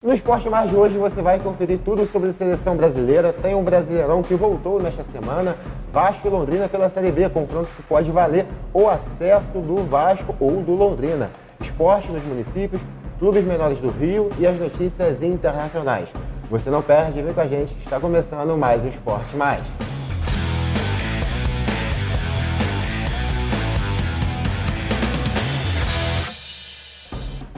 No Esporte Mais de hoje você vai conferir tudo sobre a seleção brasileira. Tem um Brasileirão que voltou nesta semana, Vasco e Londrina pela Série B, confronto que pode valer o acesso do Vasco ou do Londrina. Esporte nos municípios, clubes menores do Rio e as notícias internacionais. Você não perde, vem com a gente, está começando mais o Esporte Mais.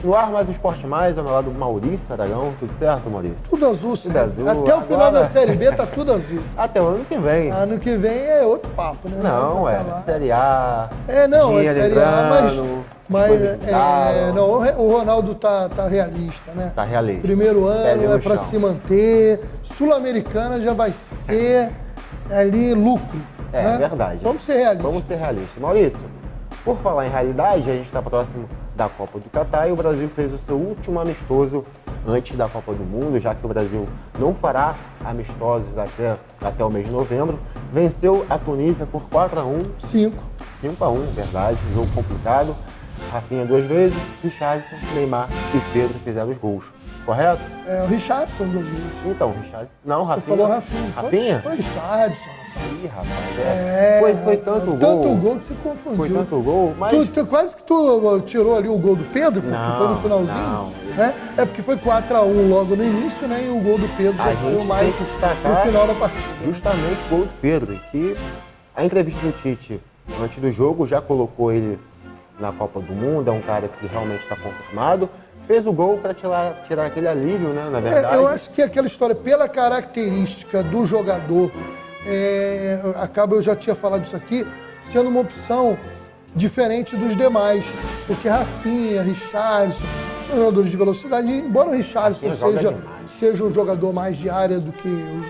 No ar, mais o Esporte Mais, ao meu lado Maurício Aragão. Tudo certo, Maurício? Tudo azul, Tudo azul. Até o final da Série B tá tudo azul. Até o ano que vem. Ano que vem é outro papo, né? Não, Série A. Não, é dinheiro Série A, entrando, mas o Ronaldo tá realista, né? Tá realista. Primeiro ano Pezinho é no para chão. se manter. Sul-Americana já vai ser ali lucro. É, né? verdade. Vamos ser realistas. Vamos ser realistas. Maurício, por falar em realidade, a gente está próximo da Copa do Catar e o Brasil fez o seu último amistoso antes da Copa do Mundo, já que o Brasil não fará amistosos até o mês de novembro. Venceu a Tunísia por 4-1. 5-1, verdade, jogo complicado. Rafinha 2 vezes, Richarlison, Neymar e Pedro fizeram os gols. Correto? É, o Richarlison 2 vezes. Então, Richarlison. Não, Rafinha. Você falou Rafinha. Rafinha? Foi Richarlison. Ih, rapaz, foi tanto gol. Tanto gol que você confundiu. Foi tanto gol, mas... Quase que tu tirou ali o gol do Pedro, porque Não, foi no finalzinho. não. Né? É porque foi 4-1 logo no início, né? E o gol do Pedro já A saiu gente mais tem que destacar no final da partida. justamente o gol do Pedro, que a entrevista do Tite antes do jogo já colocou ele na Copa do Mundo, é um cara que realmente está confirmado. Fez o gol para tirar aquele alívio, né, na verdade. Eu acho que aquela história, pela característica do jogador, eu já tinha falado isso aqui, sendo uma opção diferente dos demais. Porque Rafinha, Richarlison, são jogadores de velocidade, embora o Richarlison seja um jogador mais de área do que o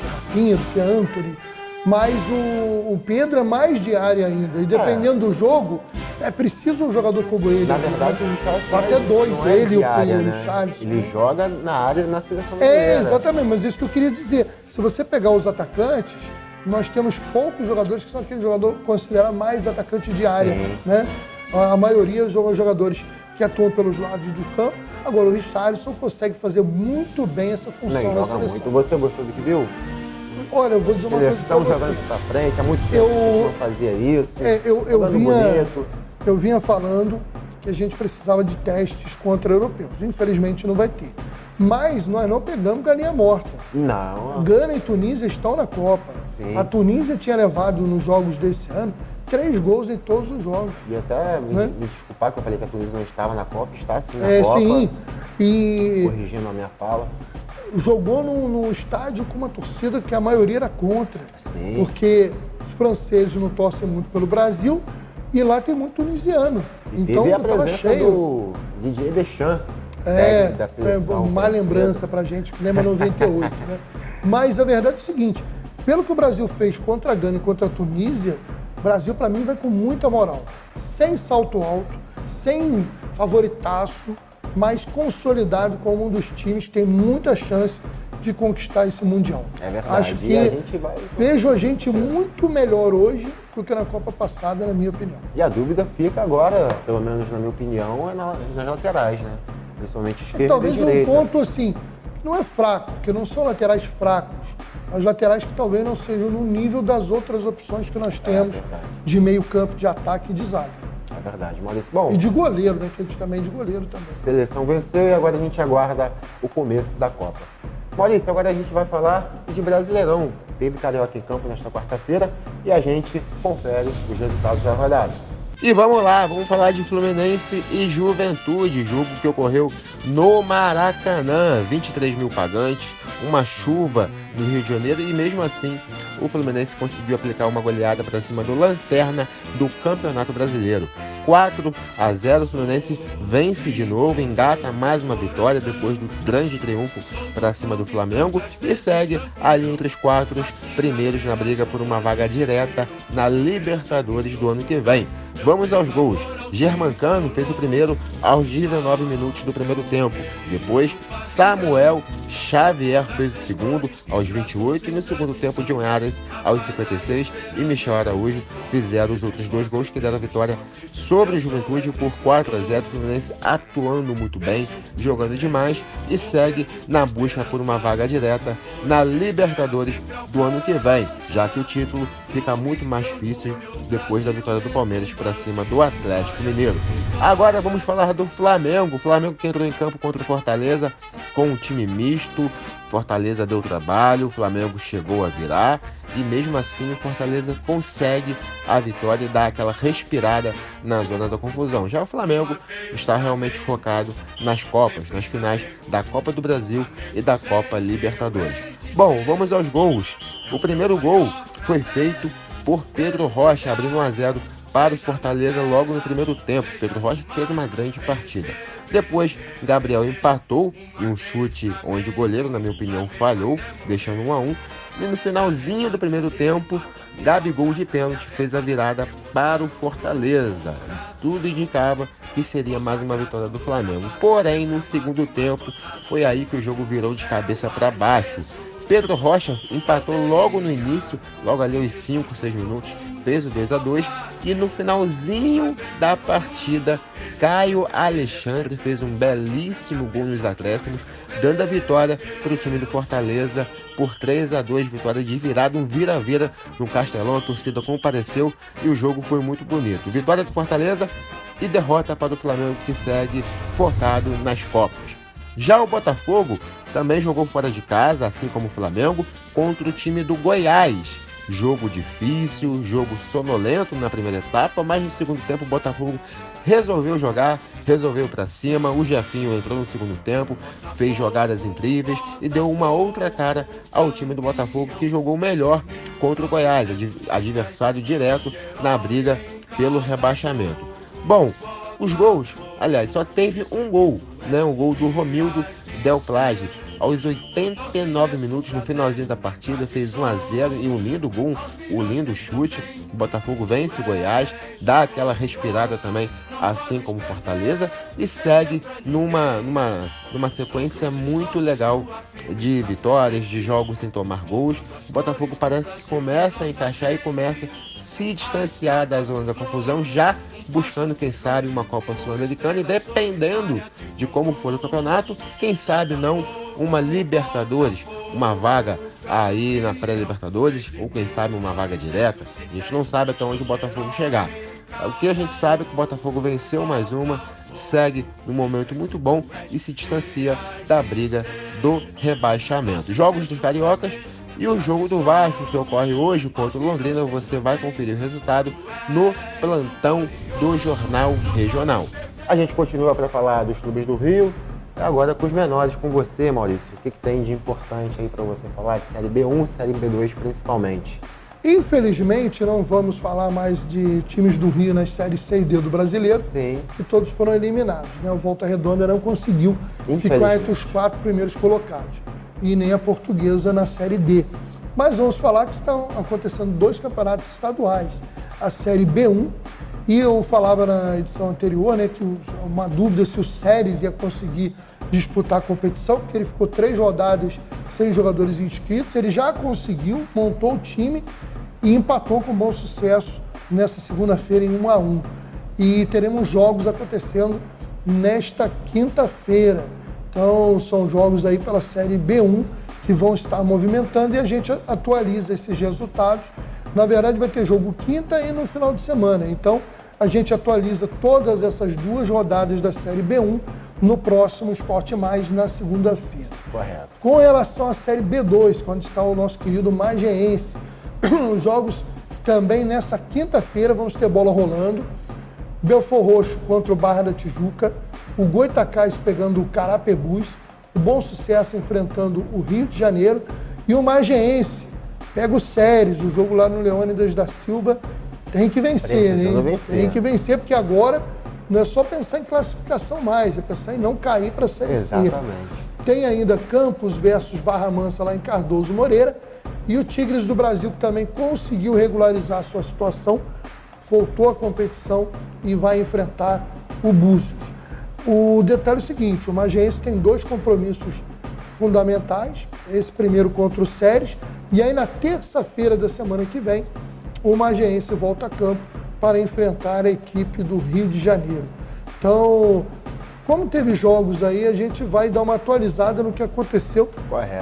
Rafinha, do que Antony, mas o Pedro é mais de área ainda. E dependendo do jogo, é preciso um jogador como ele. Na verdade, o Richarlison até dois, não é ele de área, e o né? Richarlison. Ele joga na área, na seleção brasileira. Exatamente, mas isso que eu queria dizer. Se você pegar os atacantes, nós temos poucos jogadores que são aquele jogador considerado mais atacante de área. Né? A maioria são jogadores que atuam pelos lados do campo. Agora, o Richarlison consegue fazer muito bem essa função na seleção. Muito. Você gostou do que viu? Olha, eu vou dizer uma coisa pra Seleção você. jogando pra frente, há muito tempo a gente não fazia isso. Eu vinha falando que a gente precisava de testes contra europeus. Infelizmente não vai ter. Mas nós não pegamos galinha morta. Não. Gana e Tunísia estão na Copa. Sim. A Tunísia tinha levado nos jogos desse ano 3 gols em todos os jogos. E até me desculpar que eu falei que a Tunísia não estava na Copa, está sim na Copa. Sim. E corrigindo a minha fala. jogou num estádio com uma torcida que a maioria era contra. Sim. Porque os franceses não torcem muito pelo Brasil e lá tem muito tunisiano. Então Teve a estava presença cheio. do Didier Deschamps, técnico da seleção Uma francesa. lembrança pra gente, que lembra 98, né? Mas a verdade é o seguinte, pelo que o Brasil fez contra a Gana e contra a Tunísia, o Brasil, para mim, vai com muita moral. Sem salto alto, sem favoritaço, mas consolidado como um dos times que tem muita chance de conquistar esse Mundial. É verdade. Acho que E a gente vejo a gente muito melhor hoje do que na Copa passada, na minha opinião. E a dúvida fica agora, pelo menos na minha opinião, é nas laterais, né? Principalmente esquerda Talvez e direita. um ponto assim, não é fraco, porque não são laterais fracos, mas laterais que talvez não sejam no nível das outras opções que nós temos de meio campo, de ataque e de zaga. É verdade, Maurício. Bom, E de goleiro, né? Que a gente também é de goleiro também. seleção venceu e agora a gente aguarda o começo da Copa. Maurício, agora a gente vai falar de Brasileirão. Teve Carioca em campo nesta quarta-feira e a gente confere os resultados da rodada. E vamos lá, vamos falar de Fluminense e Juventude, jogo que ocorreu no Maracanã. 23 mil pagantes, uma chuva no Rio de Janeiro e mesmo assim o Fluminense conseguiu aplicar uma goleada para cima do Lanterna do Campeonato Brasileiro. 4-0, o Fluminense vence de novo, engata mais uma vitória depois do grande triunfo para cima do Flamengo e segue ali entre os 4 primeiros na briga por uma vaga direta na Libertadores do ano que vem. Vamos aos gols. Germancano fez o primeiro aos 19 minutos do primeiro tempo. Depois, Samuel Xavier fez o segundo aos 28 e no segundo tempo, John Arias aos 56 e Michel Araújo fizeram os outros 2 gols que deram a vitória sobre o Juventude por 4-0. O Fluminense atuando muito bem, jogando demais e segue na busca por uma vaga direta na Libertadores do ano que vem, já que o título fica muito mais difícil depois da vitória do Palmeiras para cima do Atlético Mineiro. Agora vamos falar do Flamengo. O Flamengo que entrou em campo contra o Fortaleza com um time misto. Fortaleza deu trabalho, o Flamengo chegou a virar e mesmo assim o Fortaleza consegue a vitória e dá aquela respirada na zona da confusão. Já o Flamengo está realmente focado nas Copas, nas finais da Copa do Brasil e da Copa Libertadores. Bom, vamos aos gols. O primeiro gol foi feito por Pedro Rocha, abrindo 1-0 para o Fortaleza logo no primeiro tempo. Pedro Rocha fez uma grande partida. Depois, Gabriel empatou em um chute onde o goleiro, na minha opinião, falhou, deixando 1-1. E no finalzinho do primeiro tempo, Gabigol de pênalti fez a virada para o Fortaleza. Tudo indicava que seria mais uma vitória do Flamengo. Porém, no segundo tempo, foi aí que o jogo virou de cabeça para baixo. Pedro Rocha empatou logo no início, logo ali aos 5, 6 minutos, fez o 2-2 e no finalzinho da partida, Caio Alexandre fez um belíssimo gol nos acréscimos, dando a vitória para o time do Fortaleza por 3-2, vitória de virada, um vira-vira no Castelão, a torcida compareceu e o jogo foi muito bonito. Vitória do Fortaleza e derrota para o Flamengo que segue focado nas Copas. Já o Botafogo também jogou fora de casa, assim como o Flamengo, contra o time do Goiás. Jogo difícil, jogo sonolento na primeira etapa, mas no segundo tempo o Botafogo resolveu jogar, resolveu para cima. O Jefinho entrou no segundo tempo, fez jogadas incríveis e deu uma outra cara ao time do Botafogo, que jogou melhor contra o Goiás, adversário direto na briga pelo rebaixamento. Bom, os gols, aliás, só teve um gol, né? O gol do Romildo Del Plage. Aos 89 minutos, no finalzinho da partida, fez 1-0 e um lindo gol, um lindo chute. O Botafogo vence o Goiás, dá aquela respirada também, assim como o Fortaleza, e segue numa sequência muito legal de vitórias, de jogos sem tomar gols. O Botafogo parece que começa a encaixar e começa a se distanciar da zona da confusão, já buscando, quem sabe, uma Copa Sul-Americana e dependendo de como for o campeonato, quem sabe não uma Libertadores, uma vaga aí na pré-Libertadores, ou quem sabe uma vaga direta. A gente não sabe até onde o Botafogo chegar. O que a gente sabe é que o Botafogo venceu mais uma, segue num momento muito bom e se distancia da briga do rebaixamento. Jogos dos cariocas e o jogo do Vasco, que ocorre hoje contra o Londrina, você vai conferir o resultado no plantão do Jornal Regional. A gente continua para falar dos clubes do Rio, agora com os menores, com você, Maurício. O que tem de importante aí para você falar de Série B1, Série B2 principalmente? Infelizmente, não vamos falar mais de times do Rio nas séries C e D do Brasileiro, Sim. que todos foram eliminados, né? O Volta Redonda não conseguiu ficar entre os 4 primeiros colocados, e nem a Portuguesa na Série D. Mas vamos falar que estão acontecendo 2 campeonatos estaduais, a Série B1, e eu falava na edição anterior, né, que uma dúvida se o Séries ia conseguir disputar a competição, porque ele ficou 3 rodadas sem jogadores inscritos, ele já conseguiu, montou o time e empatou com bom sucesso nessa segunda-feira em 1-1. E teremos jogos acontecendo nesta quinta-feira. Então, são jogos aí pela Série B1 que vão estar movimentando e a gente atualiza esses resultados. Na verdade, vai ter jogo quinta e no final de semana. Então, a gente atualiza todas essas 2 rodadas da Série B1 no próximo Esporte Mais, na segunda-feira. Correto. Com relação à Série B2, onde está o nosso querido Magiense, os jogos também nessa quinta-feira vamos ter bola rolando. Belford Roxo contra o Barra da Tijuca, o Goitacás pegando o Carapebus, o Bom Sucesso enfrentando o Rio de Janeiro e o Magiense pega o Séries, o jogo lá no Leônidas da Silva. Tem que vencer, hein? Tem que vencer, porque agora não é só pensar em classificação mais, é pensar em não cair para a Série C. Exatamente. Tem ainda Campos versus Barra Mansa lá em Cardoso Moreira e o Tigres do Brasil, que também conseguiu regularizar a sua situação, voltou à competição e vai enfrentar o Búzios. O detalhe é o seguinte, o Magiense tem 2 compromissos fundamentais, esse primeiro contra o Séries, e aí na terça-feira da semana que vem, o Magiense volta a campo para enfrentar a equipe do Rio de Janeiro. Então, como teve jogos aí, a gente vai dar uma atualizada no que aconteceu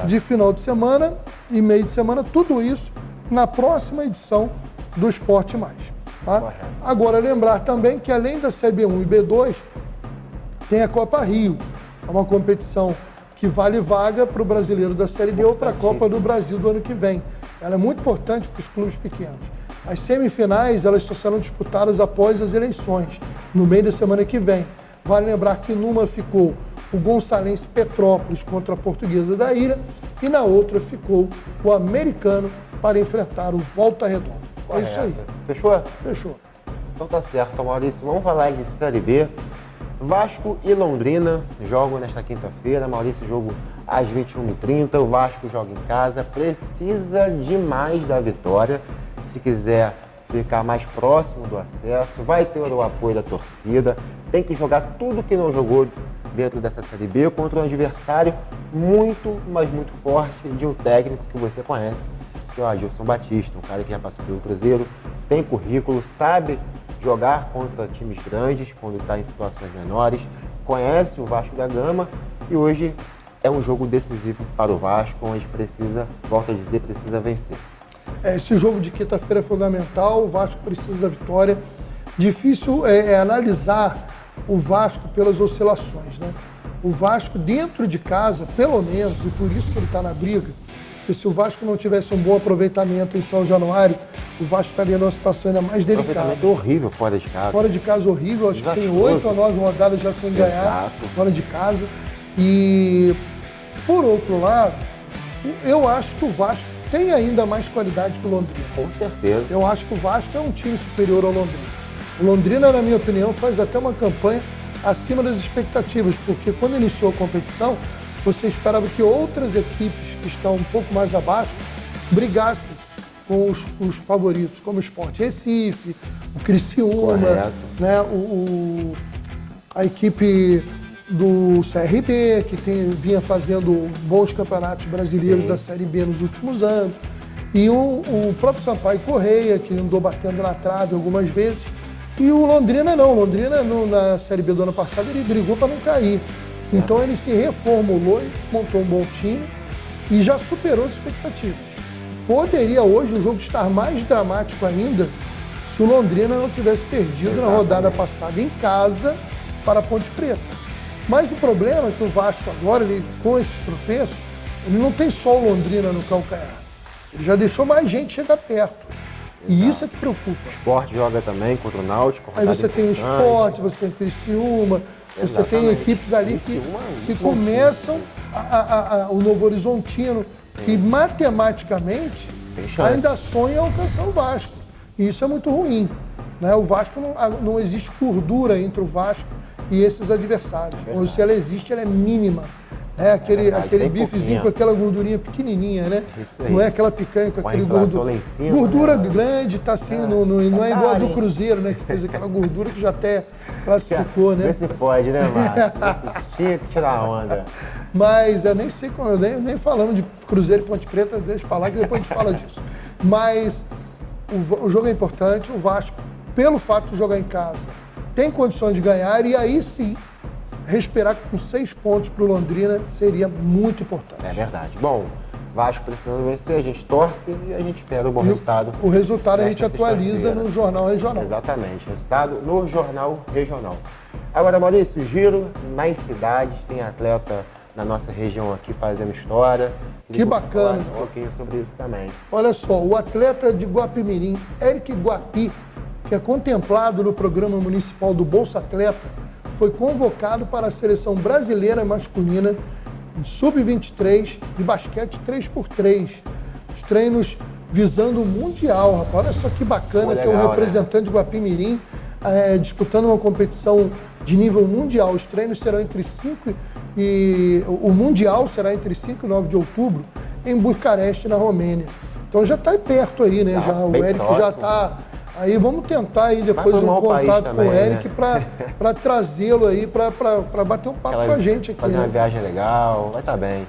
de final de semana e meio de semana, tudo isso na próxima edição do Esporte Mais. Tá? Agora, lembrar também que além da CB1 e B2, tem a Copa Rio, é uma competição que vale vaga para o brasileiro da Série B ou para a Copa do Brasil do ano que vem. Ela é muito importante para os clubes pequenos. As semifinais, elas só serão disputadas após as eleições, no meio da semana que vem. Vale lembrar que numa ficou o Gonçalense Petrópolis contra a Portuguesa da Ilha e na outra ficou o Americano para enfrentar o Volta Redonda. É isso aí. Fechou? Fechou. Então tá certo, Maurício. Vamos falar de Série B. Vasco e Londrina jogam nesta quinta-feira. Maurício, jogo às 21h30. O Vasco joga em casa. Precisa demais da vitória se quiser ficar mais próximo do acesso. Vai ter o apoio da torcida. Tem que jogar tudo que não jogou dentro dessa Série B contra um adversário muito, mas muito forte de um técnico que você conhece, que é o Adilson Batista, um cara que já passou pelo Cruzeiro, tem currículo, sabe jogar contra times grandes quando está em situações menores, conhece o Vasco da Gama e hoje é um jogo decisivo para o Vasco, onde precisa, volto a dizer, precisa vencer. Esse jogo de quinta-feira é fundamental, o Vasco precisa da vitória. Difícil é analisar o Vasco pelas oscilações, né? O Vasco dentro de casa, pelo menos, e por isso que ele está na briga, porque se o Vasco não tivesse um bom aproveitamento em São Januário, o Vasco estaria numa situação ainda mais delicada. Aproveitamento horrível fora de casa. Fora de casa horrível, acho que tem 8 ou 9 rodadas já sem ganhar, fora de casa. E, por outro lado, eu acho que o Vasco tem ainda mais qualidade que o Londrina. Com certeza. Eu acho que o Vasco é um time superior ao Londrina. O Londrina, na minha opinião, faz até uma campanha acima das expectativas, porque quando iniciou a competição, você esperava que outras equipes que estão um pouco mais abaixo brigassem com os favoritos, como o Sport Recife, o Criciúma, né, a equipe do CRB, que vinha fazendo bons campeonatos brasileiros da Série B nos últimos anos, e o próprio Sampaio Correia, que andou batendo na trave algumas vezes, e o Londrina não. O Londrina, na Série B do ano passado, ele brigou para não cair. Então ele se reformulou, montou um bom time e já superou as expectativas. Poderia hoje o jogo estar mais dramático ainda se o Londrina não tivesse perdido na rodada passada em casa para a Ponte Preta. Mas o problema é que o Vasco agora, com esses tropeços, ele não tem só o Londrina no calcanhar. Ele já deixou mais gente chegar perto. E isso é que preocupa. O Sport joga também contra o Náutico. Aí você tem o Sport, você tem o Criciúma, você tem equipes ali que começam o Novo Horizontino e matematicamente ainda sonham alcançar o Vasco. E isso é muito ruim. Né? O Vasco não existe gordura entre o Vasco e esses adversários. Ou se ela existe, ela é mínima. É aquele bifezinho com aquela gordurinha pequenininha, né? Não é aquela picanha com aquele gordura grande, tá assim, não é igual a do Cruzeiro, né? Que fez aquela gordura que já até classificou, né? Vê se pode, né, Márcio? Tinha que tirar a onda. Mas eu nem sei, nem falando de Cruzeiro e Ponte Preta, deixa pra lá que depois a gente fala disso. Mas o jogo é importante, o Vasco, pelo fato de jogar em casa, tem condições de ganhar e aí sim, respirar com 6 pontos para o Londrina seria muito importante. É verdade. Bom, Vasco precisando vencer, a gente torce e a gente espera um bom resultado. O resultado a gente atualiza no Jornal Regional. Exatamente, resultado no Jornal Regional. Agora, Maurício, giro nas cidades, tem atleta na nossa região aqui fazendo história. Que bacana. Um pouquinho sobre isso também. Olha só, o atleta de Guapimirim, Eric Guapi, que é contemplado no programa municipal do Bolsa Atleta, foi convocado para a seleção brasileira masculina sub-23 de basquete 3x3. Os treinos visando o Mundial, rapaz. Olha só que bacana ter um representante de Guapimirim disputando uma competição de nível mundial. Os treinos serão entre 5 e... O Mundial será entre 5 e 9 de outubro em Bucareste, na Romênia. Então já está perto aí, né? O Eric já está Aí vamos tentar aí depois um contato também, com o Eric, né? para trazê-lo aí para bater um papo com a gente aqui. Fazer uma viagem legal, vai estar bem.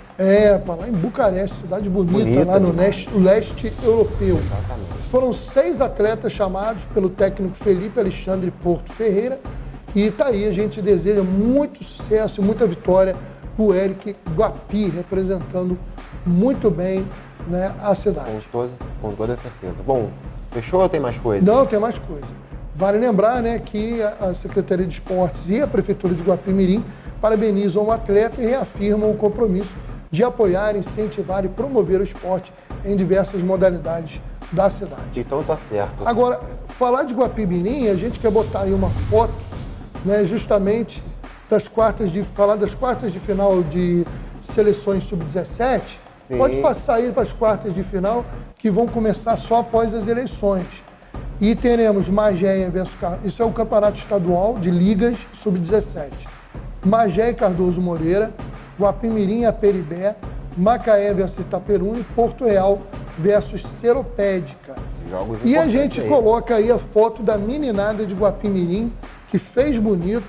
Para lá em Bucareste, cidade bonita lá no leste europeu. Exatamente. Foram 6 atletas chamados pelo técnico Felipe Alexandre Porto Ferreira. E tá aí, a gente deseja muito sucesso e muita vitória para o Eric Guapi, representando muito bem, né, a cidade. Com toda certeza. Bom, fechou ou tem mais coisa? Não, tem mais coisa. Vale lembrar, né, que a Secretaria de Esportes e a Prefeitura de Guapimirim parabenizam o atleta e reafirmam o compromisso de apoiar, incentivar e promover o esporte em diversas modalidades da cidade. Então tá certo. Agora, falar de Guapimirim, a gente quer botar aí uma foto, né, justamente falar das quartas de final de seleções sub-17. Pode passar aí para as quartas de final, que vão começar só após as eleições. E teremos Magé versus Cardoso. Isso é o campeonato estadual de ligas sub-17. Magé e Cardoso Moreira, Guapimirim e Aperibé, Macaé versus Itaperuna e Porto Real versus Seropédica. E a gente coloca aí a foto da meninada de Guapimirim, que fez bonito,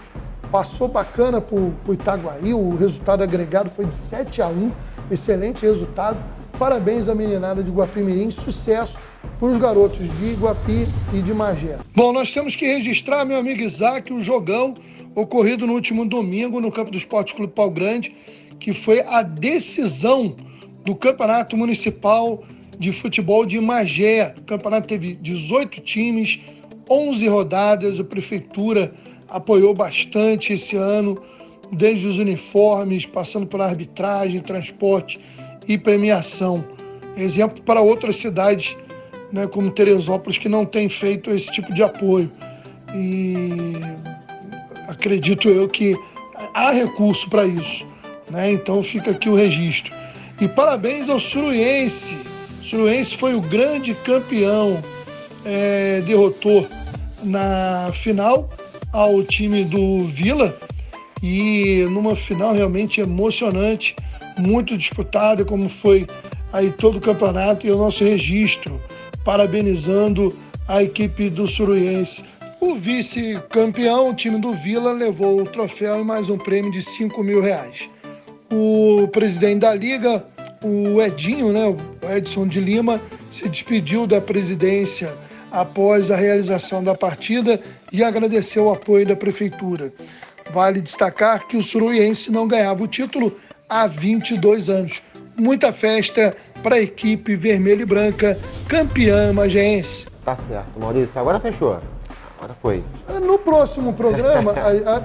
passou bacana para o Itaguaí, o resultado agregado foi de 7-1, excelente resultado. Parabéns à meninada de Guapimirim, sucesso para os garotos de Iguapi e de Magé. Bom, nós temos que registrar, meu amigo Isaac, o jogão ocorrido no último domingo no campo do Esporte Clube Pau Grande, que foi a decisão do Campeonato Municipal de Futebol de Magé. O campeonato teve 18 times, 11 rodadas, a Prefeitura apoiou bastante esse ano, desde os uniformes, passando por arbitragem, transporte e premiação. Exemplo para outras cidades, né, como Teresópolis, que não tem feito esse tipo de apoio. E acredito eu que há recurso para isso, né? Então fica aqui o registro. E parabéns ao Suruense. O Suruense foi o grande campeão, derrotou na final ao time do Vila, e numa final realmente emocionante, muito disputada, como foi aí todo o campeonato, e o nosso registro, parabenizando a equipe do Suruense. O vice-campeão, o time do Vila, levou o troféu e mais um prêmio de R$5.000. O presidente da liga, o Edinho, né, o Edson de Lima, se despediu da presidência após a realização da partida e agradeceu o apoio da prefeitura. Vale destacar que o Suruense não ganhava o título há 22 anos. Muita festa para a equipe vermelha e branca, campeã magéense. Tá certo, Maurício. Agora fechou. Agora foi. No próximo programa,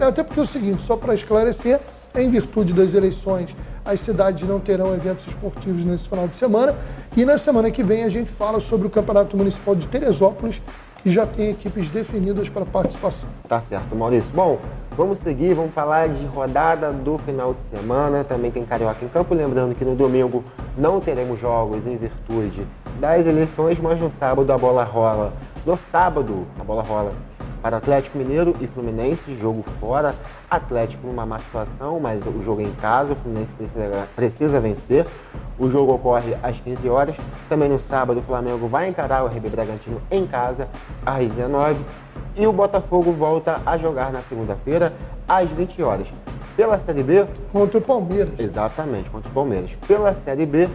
até porque é o seguinte, só para esclarecer, em virtude das eleições, as cidades não terão eventos esportivos nesse final de semana. E na semana que vem a gente fala sobre o Campeonato Municipal de Teresópolis, que já tem equipes definidas para participação. Tá certo, Maurício. Bom, vamos seguir, vamos falar de rodada do final de semana. Também tem Carioca em campo. Lembrando que no domingo não teremos jogos em virtude das eleições, mas no sábado a bola rola. No sábado, a bola rola para Atlético Mineiro e Fluminense, jogo fora. Atlético numa má situação, mas o jogo é em casa, o Fluminense precisa vencer. O jogo ocorre às 15 horas. Também no sábado, o Flamengo vai encarar o RB Bragantino em casa, às 19. E o Botafogo volta a jogar na segunda-feira, às 20 horas. Pela Série B... Contra o Palmeiras. Exatamente, contra o Palmeiras. Pela Série B,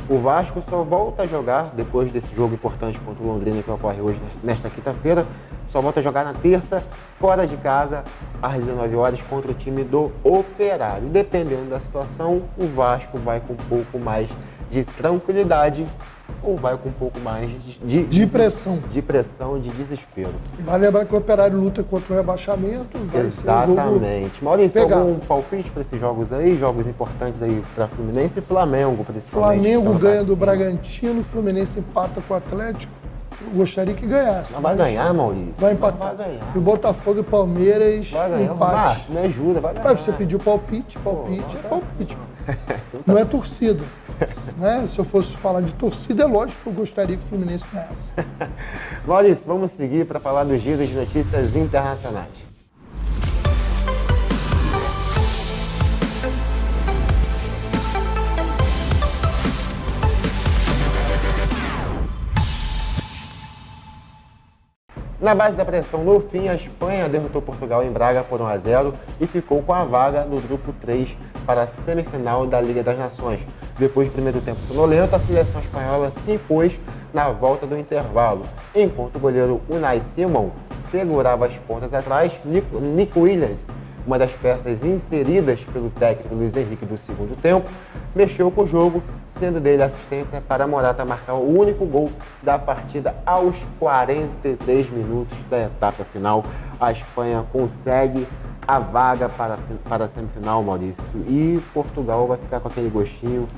o Vasco só volta a jogar, depois desse jogo importante contra o Londrina, que ocorre hoje, nesta quinta-feira, só volta a jogar na terça, fora de casa, às 19 horas, contra o time do Operário. Dependendo da situação, o Vasco vai com um pouco mais de tranquilidade ou vai com um pouco mais de pressão. De pressão, de desespero. E vale lembrar que o Operário luta contra o rebaixamento. Exatamente. Maurício, algum palpite para esses jogos aí? Jogos importantes aí para Fluminense e Flamengo, principalmente. Flamengo ganha do Bragantino, Fluminense empata com o Atlético. Eu gostaria que ganhasse. Não vai ganhar, Maurício. Vai empatar. Vai ganhar. E o Botafogo e Palmeiras vai ganhar. empate. Márcio, me ajuda, vai ganhar. Você pediu palpite, palpite é palpite. Não é torcida. Né? Se eu fosse falar de torcida, é lógico que eu gostaria que o Fluminense ganhasse. Maurício, vamos seguir para falar do giro de notícias internacionais. Na base da pressão, no fim, a Espanha derrotou Portugal em Braga por 1-0 e ficou com a vaga no grupo 3 para a semifinal da Liga das Nações. Depois do primeiro tempo sonolento, a seleção espanhola se impôs na volta do intervalo, enquanto o goleiro Unai Simon segurava as pontas atrás. Nico Williams, uma das peças inseridas pelo técnico Luiz Henrique do segundo tempo, mexeu com o jogo, sendo dele assistência para Morata marcar o único gol da partida aos 43 minutos da etapa final. A Espanha consegue a vaga para a semifinal, Maurício, e Portugal vai ficar com aquele gostinho.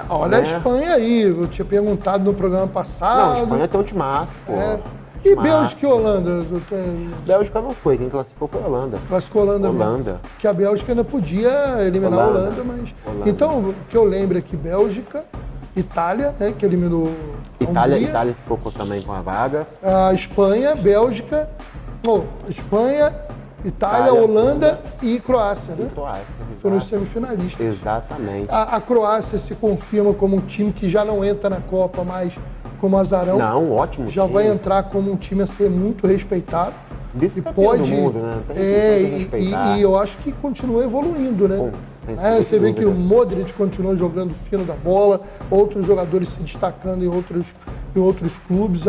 Olha, né? A Espanha aí, eu tinha perguntado no programa passado. Não, a Espanha tem um timaço, pô. E Bélgica e Holanda? Bélgica não foi, quem classificou foi a Holanda. Classificou a Holanda. Holanda. Que a Bélgica ainda podia eliminar a Holanda, mas... Holanda. Então, o que eu lembro é que Bélgica, Itália, né, que eliminou a Hungria. Itália ficou também com a vaga. A Espanha, Bélgica... Espanha, Itália, Holanda e Croácia, né? Croácia, foram os semifinalistas. Exatamente. A Croácia se confirma como um time que já não entra na Copa mais como azarão. Não, ótimo já time. vai entrar como um time a ser muito respeitado. Vice-campeão do mundo, né? E eu acho que continua evoluindo, né? Você vê que o Modric continua jogando fino da bola, outros jogadores se destacando em outros clubes.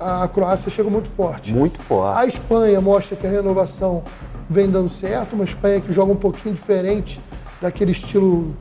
A Croácia chega muito forte. Muito forte. A Espanha mostra que a renovação vem dando certo, uma Espanha que joga um pouquinho diferente daquele estilo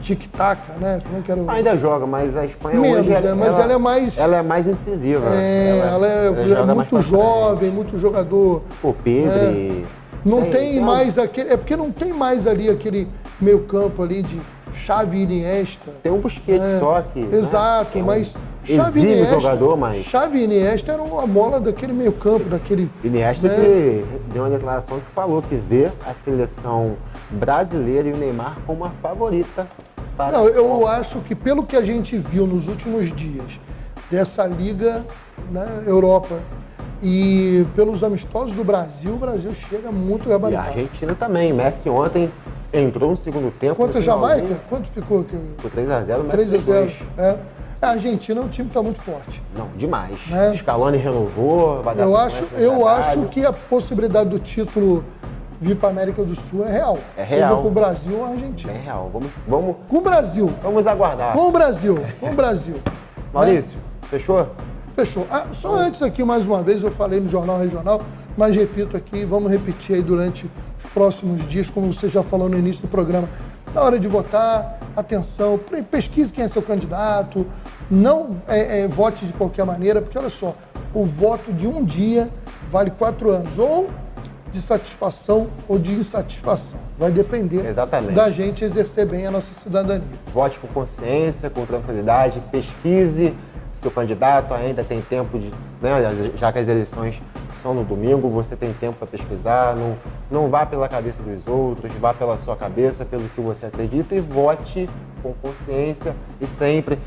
tic-tac, né? Como é que era o... Ainda joga, mas a Espanha menos, hoje... né? Mas ela é mais... Ela é mais incisiva. Ela é muito jovem, muito jogador... Pô, Pedri... Não tem mais aquele... É porque não tem mais ali aquele meio campo ali de Xavi e Iniesta. Tem um Busquets só que... Exato, né? mas... Exímio jogador, mas... Xavi e Iniesta eram a mola daquele meio campo, daquele... Iniesta, né? que deu uma declaração que falou que vê a seleção brasileira e o Neymar como a favorita para... Não, eu acho que pelo que a gente viu nos últimos dias dessa Liga, né, Europa, e pelos amistosos do Brasil, o Brasil chega muito gabaritado. E a Argentina também. Messi ontem entrou no segundo tempo. Quanto a Jamaica? Quanto ficou aqui? Ficou 3-0, Messi 3-0. A Argentina, o time está muito forte. Não, demais. Scaloni renovou, vai dar eu acho que a possibilidade do título vir para a América do Sul é real. É real. Seja com o Brasil ou a Argentina. É real. Vamos... Com o Brasil. Vamos aguardar. Com o Brasil. Maurício, fechou? Fechou. Só antes aqui, mais uma vez, eu falei no Jornal Regional, mas repito aqui, vamos repetir aí durante os próximos dias, como você já falou no início do programa. Na hora de votar, atenção, pesquise quem é seu candidato, não vote de qualquer maneira, porque olha só, o voto de um dia vale 4 anos, ou de satisfação ou de insatisfação. Vai depender da gente exercer bem a nossa cidadania. Vote com consciência, com tranquilidade, pesquise seu candidato, ainda tem tempo de, né, já que as eleições são no domingo, você tem tempo para pesquisar, não vá pela cabeça dos outros, vá pela sua cabeça, pelo que você acredita e vote com consciência e sempre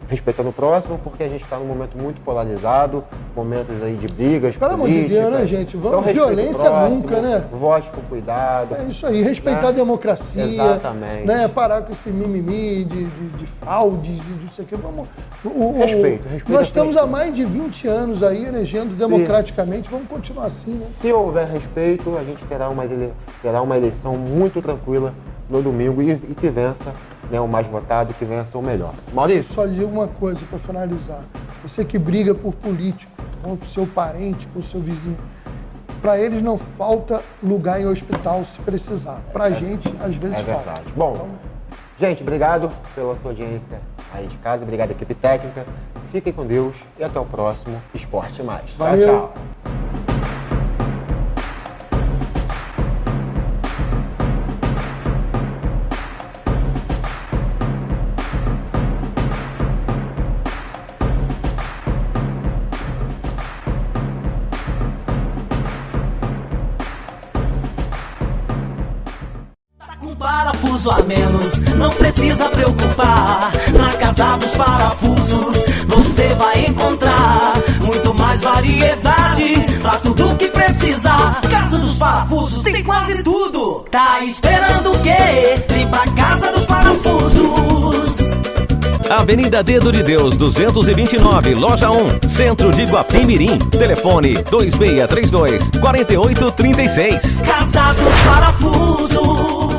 respeitando o próximo, porque a gente está num momento muito polarizado, momentos aí de brigas políticas. Pelo amor de Deus, né, gente? Vamos, então, violência próximo, nunca, né? Vote com cuidado. É isso aí, respeitar a democracia. Exatamente. Né? Parar com esse mimimi de fraudes e disso aqui. Vamos... Respeito. Nós estamos há mais de 20 anos aí elegendo democraticamente, vamos continuar assim, né? Se houver respeito, a gente terá uma eleição muito tranquila no domingo e que vença, né, o mais votado, que vença o melhor. Maurício? Só digo uma coisa para finalizar. Você que briga por político, com o seu parente, com o seu vizinho, para eles não falta lugar em hospital se precisar. Para a gente, às vezes falta. É verdade. Bom, então, gente, obrigado pela sua audiência aí de casa, obrigado equipe técnica. Fiquem com Deus e até o próximo Esporte Mais. Valeu. Tchau, tchau. Parafuso a menos, não precisa preocupar. Na Casa dos Parafusos você vai encontrar muito mais variedade pra tudo que precisar. Casa dos Parafusos tem quase tudo. Tá esperando o quê? Vem pra Casa dos Parafusos. Avenida Dedo de Deus, 229, Loja 1, Centro de Guapimirim. Telefone 2632-4836. Casados Parafusos.